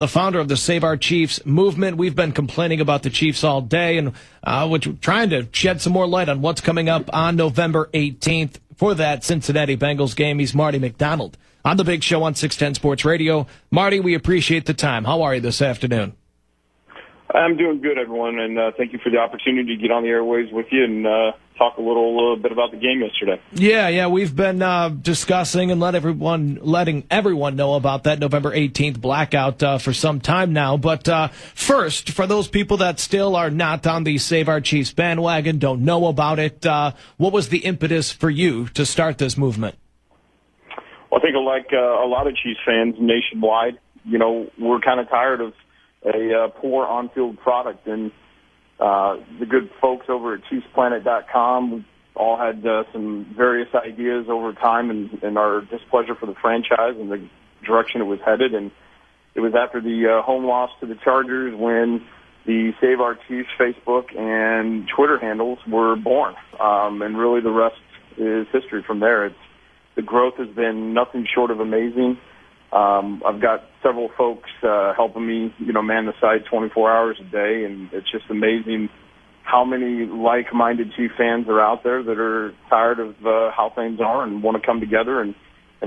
the founder of the Save Our Chiefs movement. We've been complaining about the Chiefs all day, and we're trying to shed some more light on what's coming up on November 18th for that Cincinnati Bengals game. He's Marty McDonald on The Big Show on 610 Sports Radio. Marty, we appreciate the time. How are you this afternoon? I'm doing good, everyone, and thank you for the opportunity to get on the airwaves with you and talk a little bit about the game yesterday. Yeah, we've been discussing and letting everyone know about that November 18th blackout for some time now. But first, for those people that still are not on the Save Our Chiefs bandwagon, don't know about it, what was the impetus for you to start this movement? Well, I think like a lot of Chiefs fans nationwide, we're kind of tired of a poor on-field product, and the good folks over at ChiefsPlanet.com, we all had some various ideas over time and our displeasure for the franchise and the direction it was headed. And it was after the home loss to the Chargers when the Save Our Chiefs Facebook and Twitter handles were born. And really the rest is history from there. The growth has been nothing short of amazing. I've got several folks helping me, man the site 24 hours a day, and it's just amazing how many like-minded Chief fans are out there that are tired of how things are and want to come together and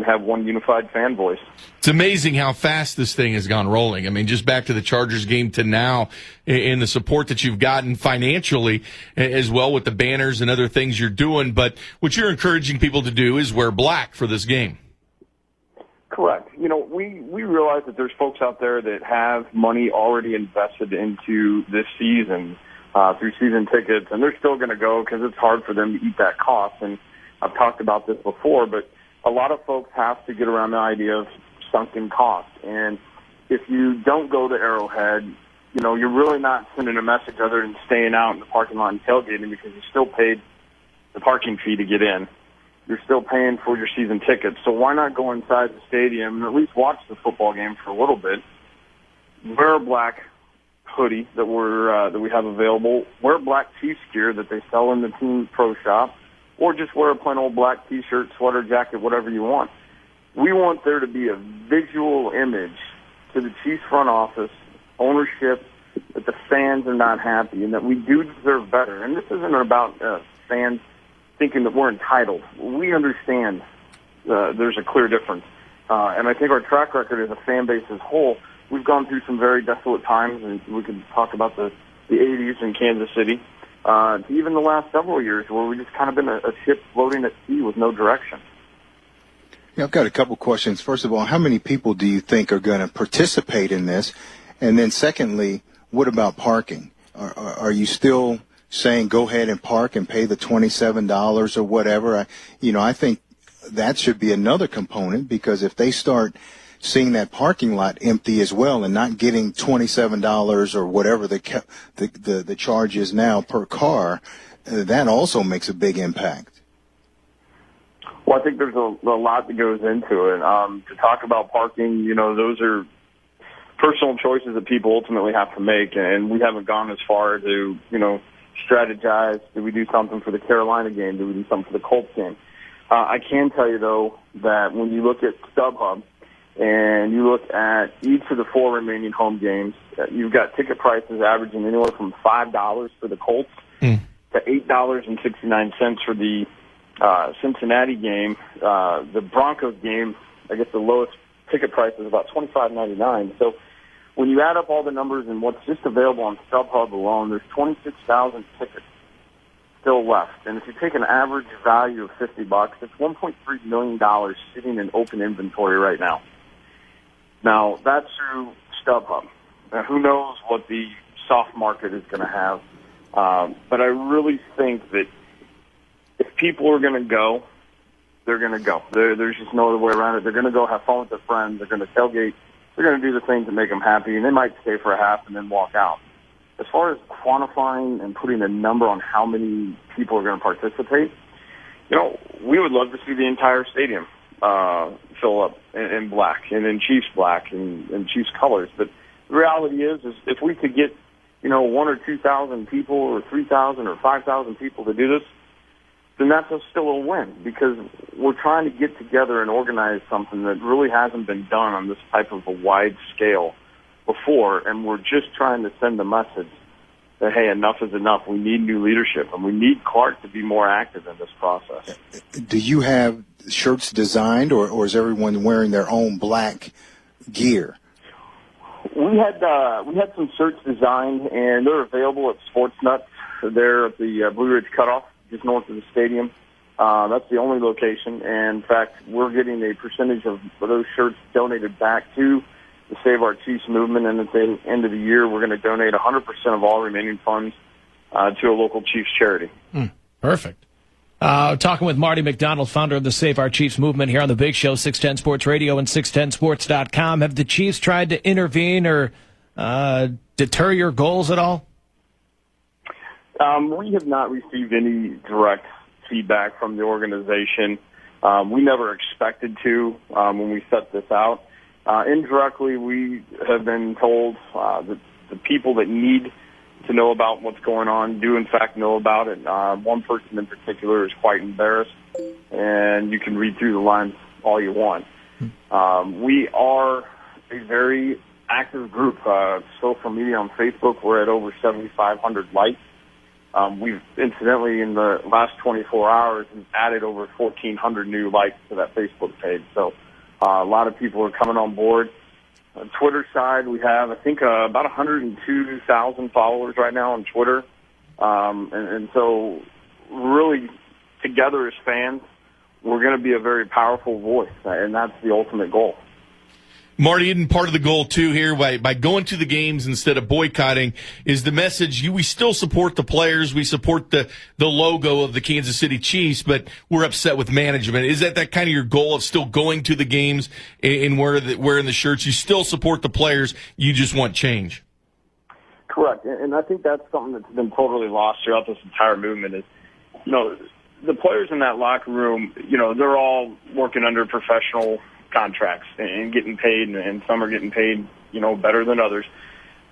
have one unified fan voice. It's amazing how fast this thing has gone rolling. I mean, just back to the Chargers game to now, and the support that you've gotten financially as well with the banners and other things you're doing. But what you're encouraging people to do is wear black for this game. Correct. We realize that there's folks out there that have money already invested into this season through season tickets, and they're still going to go because it's hard for them to eat that cost. And I've talked about this before, but a lot of folks have to get around the idea of sunken cost. And if you don't go to Arrowhead, you're really not sending a message other than staying out in the parking lot and tailgating because you still paid the parking fee to get in. You're still paying for your season tickets. So why not go inside the stadium and at least watch the football game for a little bit? Wear a black hoodie that we have available. Wear black Chiefs gear that they sell in the team pro shop, or just wear a plain old black T-shirt, sweater, jacket, whatever you want. We want there to be a visual image to the Chiefs front office, ownership, that the fans are not happy and that we do deserve better. And this isn't about fans thinking that we're entitled. We understand there's a clear difference. And I think our track record as a fan base as a whole, we've gone through some very desolate times, and we can talk about the 80s in Kansas City, to even the last several years where we've just kind of been a ship floating at sea with no direction. Yeah, I've got a couple questions. First of all, how many people do you think are going to participate in this? And then secondly, what about parking? Are you still saying go ahead and park and pay the $27 or whatever? I think that should be another component, because if they start seeing that parking lot empty as well and not getting $27 or whatever the charge is now per car, that also makes a big impact. Well, I think there's a lot that goes into it. To talk about parking, those are personal choices that people ultimately have to make, and we haven't gone as far to, strategize. Do we do something for the Carolina game? Do we do something for the Colts game? I can tell you, though, that when you look at StubHub and you look at each of the 4 remaining home games, you've got ticket prices averaging anywhere from $5 for the Colts to $8.69 for the Cincinnati game. The Broncos game, I guess the lowest ticket price is about $25.99. So when you add up all the numbers and what's just available on StubHub alone, there's 26,000 tickets still left. And if you take an average value of $50, it's $1.3 million sitting in open inventory right now. Now, that's through StubHub. Now, who knows what the soft market is going to have. But I really think that if people are going to go, they're going to go. There's just no other way around it. They're going to go have fun with their friends. They're going to tailgate. They're going to do the things that make them happy, and they might stay for a half and then walk out. As far as quantifying and putting a number on how many people are going to participate, we would love to see the entire stadium fill up in black and in Chiefs black and Chiefs colors. But the reality is if we could get, 1,000 or 2,000 people or 3,000 or 5,000 people to do this, then that's still a win, because we're trying to get together and organize something that really hasn't been done on this type of a wide scale before, and we're just trying to send the message that, hey, enough is enough. We need new leadership, and we need Clark to be more active in this process. Do you have shirts designed, or is everyone wearing their own black gear? We had some shirts designed, and they're available at Sports Nuts. They're at the Blue Ridge Cutoff, just north of the stadium. That's the only location. And in fact, we're getting a percentage of those shirts donated back to the Save Our Chiefs movement. And at the end of the year, we're going to donate 100% of all remaining funds to a local Chiefs charity. Perfect. Talking with Marty McDonald, founder of the Save Our Chiefs movement here on the Big Show, 610 Sports Radio and 610sports.com. Have the Chiefs tried to intervene or deter your goals at all? We have not received any direct feedback from the organization. We never expected to when we set this out. Indirectly, we have been told that the people that need to know about what's going on do, in fact, know about it. One person in particular is quite embarrassed, and you can read through the lines all you want. We are a very active group. Social media on Facebook, we're at over 7,500 likes. We've incidentally, in the last 24 hours, added over 1,400 new likes to that Facebook page. So a lot of people are coming on board. On Twitter side, we have, I think, about 102,000 followers right now on Twitter. And so really, together as fans, we're going to be a very powerful voice, and that's the ultimate goal. Marty, isn't part of the goal, too, here, by going to the games instead of boycotting, is the message, we still support the players, we support the logo of the Kansas City Chiefs, but we're upset with management. Is that kind of your goal of still going to the games and wearing the shirts? You still support the players, you just want change? Correct, and I think that's something that's been totally lost throughout this entire movement is, the players in that locker room, they're all working under professional contracts and getting paid, and some are getting paid, better than others.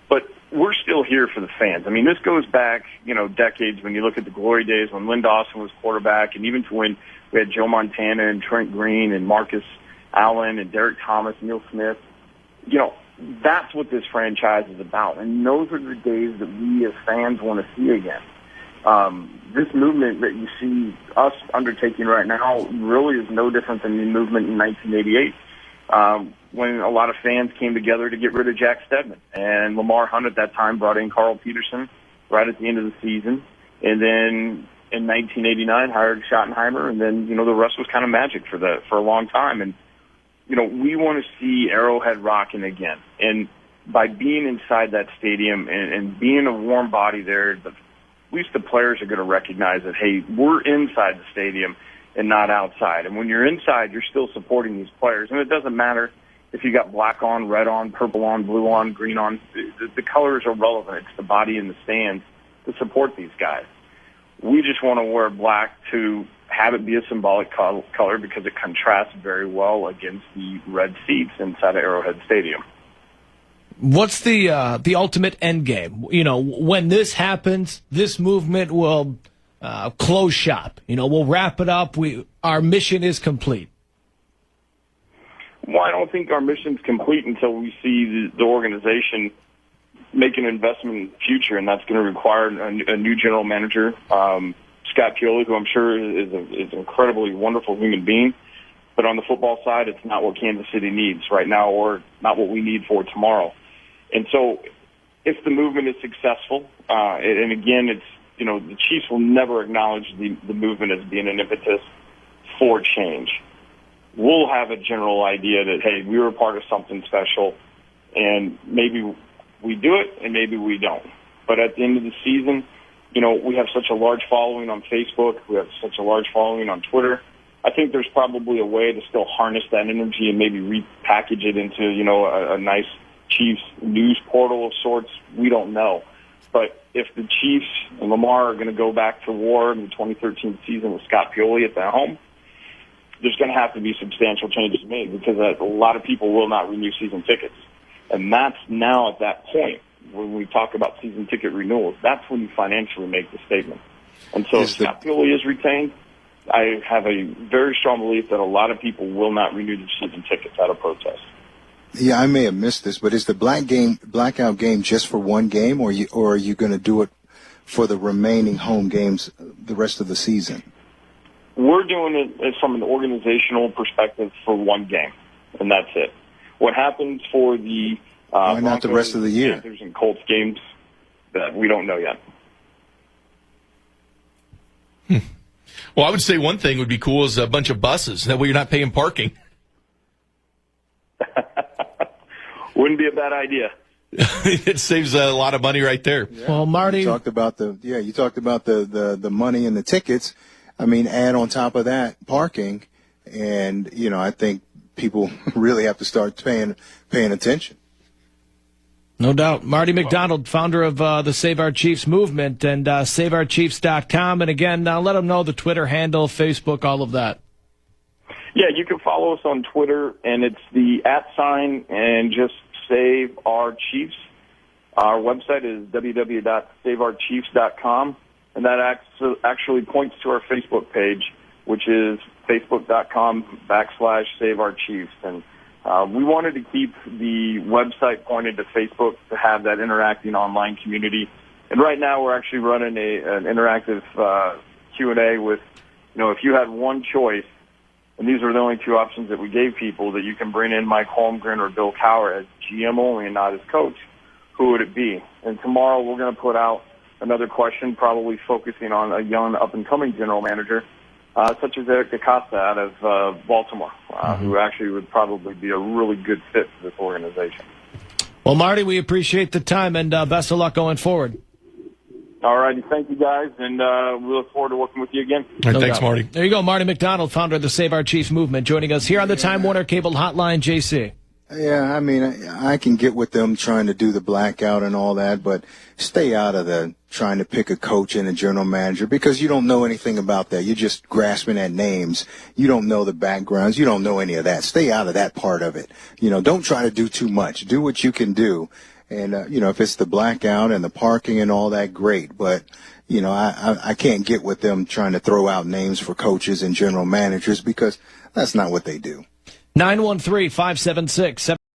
But we're still here for the fans. I mean, this goes back, decades when you look at the glory days when Lynn Dawson was quarterback, and even to when we had Joe Montana and Trent Green and Marcus Allen and Derek Thomas, Neil Smith. That's what this franchise is about. And those are the days that we as fans want to see again. This movement that you see us undertaking right now really is no different than the movement in 1988 when a lot of fans came together to get rid of Jack Stedman. And Lamar Hunt at that time brought in Carl Peterson right at the end of the season. And then in 1989 hired Schottenheimer, and then, the rest was kind of magic for a long time. And, we want to see Arrowhead rocking again. And by being inside that stadium and being a warm body there, at least the players are going to recognize that, hey, we're inside the stadium and not outside. And when you're inside, you're still supporting these players. And it doesn't matter if you got black on, red on, purple on, blue on, green on. The colors are relevant. It's the body in the stands to support these guys. We just want to wear black to have it be a symbolic color because it contrasts very well against the red seats inside of Arrowhead Stadium. What's the ultimate end game? When this happens, this movement will close shop. We'll wrap it up. Our mission is complete. Well, I don't think our mission's complete until we see the organization make an investment in the future, and that's going to require a new general manager, Scott Pioli, who I'm sure is an incredibly wonderful human being. But on the football side, it's not what Kansas City needs right now, or not what we need for tomorrow. And so if the movement is successful, and again, it's, the Chiefs will never acknowledge the movement as being an impetus for change. We'll have a general idea that, hey, we were a part of something special, and maybe we do it and maybe we don't. But at the end of the season, we have such a large following on Facebook. We have such a large following on Twitter. I think there's probably a way to still harness that energy and maybe repackage it into, a nice Chiefs news portal of sorts. We don't know. But if the Chiefs and Lamar are going to go back to war in the 2013 season with Scott Pioli at the helm, there's going to have to be substantial changes made because a lot of people will not renew season tickets. And that's now at that point when we talk about season ticket renewals, that's when you financially make the statement. And so if Scott Pioli is retained, I have a very strong belief that a lot of people will not renew the season tickets out of protest. Yeah, I may have missed this, but is the blackout game just for one game, or are you going to do it for the remaining home games the rest of the season? We're doing it from an organizational perspective for one game, and that's it. What happens for the Why not the rest of the year? Panthers and Colts games, that we don't know yet. Well, I would say one thing would be cool is a bunch of buses. That way you're not paying parking. Wouldn't be a bad idea. It saves a lot of money right there. Yeah. Well, Marty, you talked about the money and the tickets. I mean, add on top of that parking, and I think people really have to start paying attention. no doubt. Marty McDonald, founder of the Save Our Chiefs movement and SaveOurChiefs.com. And again, let them know the Twitter handle, Facebook, all of that. Yeah, you can follow us on Twitter, and it's the @ and just Save Our Chiefs. Our website is www.saveourchiefs.com, and that actually points to our Facebook page, which is facebook.com/Save Our Chiefs. And we wanted to keep the website pointed to Facebook to have that interacting online community. And right now we're actually running an interactive Q&A with, if you had one choice, and these are the only two options that we gave people, that you can bring in Mike Holmgren or Bill Cowher as GM only and not as coach, who would it be? And tomorrow we're going to put out another question, probably focusing on a young up-and-coming general manager, such as Eric DeCosta out of Baltimore, who actually would probably be a really good fit for this organization. Well, Marty, we appreciate the time, and best of luck going forward. All righty. Thank you, guys, and we look forward to working with you again. All right, thanks, doubt. Marty. There you go, Marty McDonald, founder of the Save Our Chiefs movement, joining us here on the Time Warner Cable Hotline, JC. Yeah, I mean, I can get with them trying to do the blackout and all that, but stay out of the trying to pick a coach and a general manager, because you don't know anything about that. You're just grasping at names. You don't know the backgrounds. You don't know any of that. Stay out of that part of it. Don't try to do too much. Do what you can do. And, if it's the blackout and the parking and all that, great. But, I can't get with them trying to throw out names for coaches and general managers, because that's not what they do. 913-576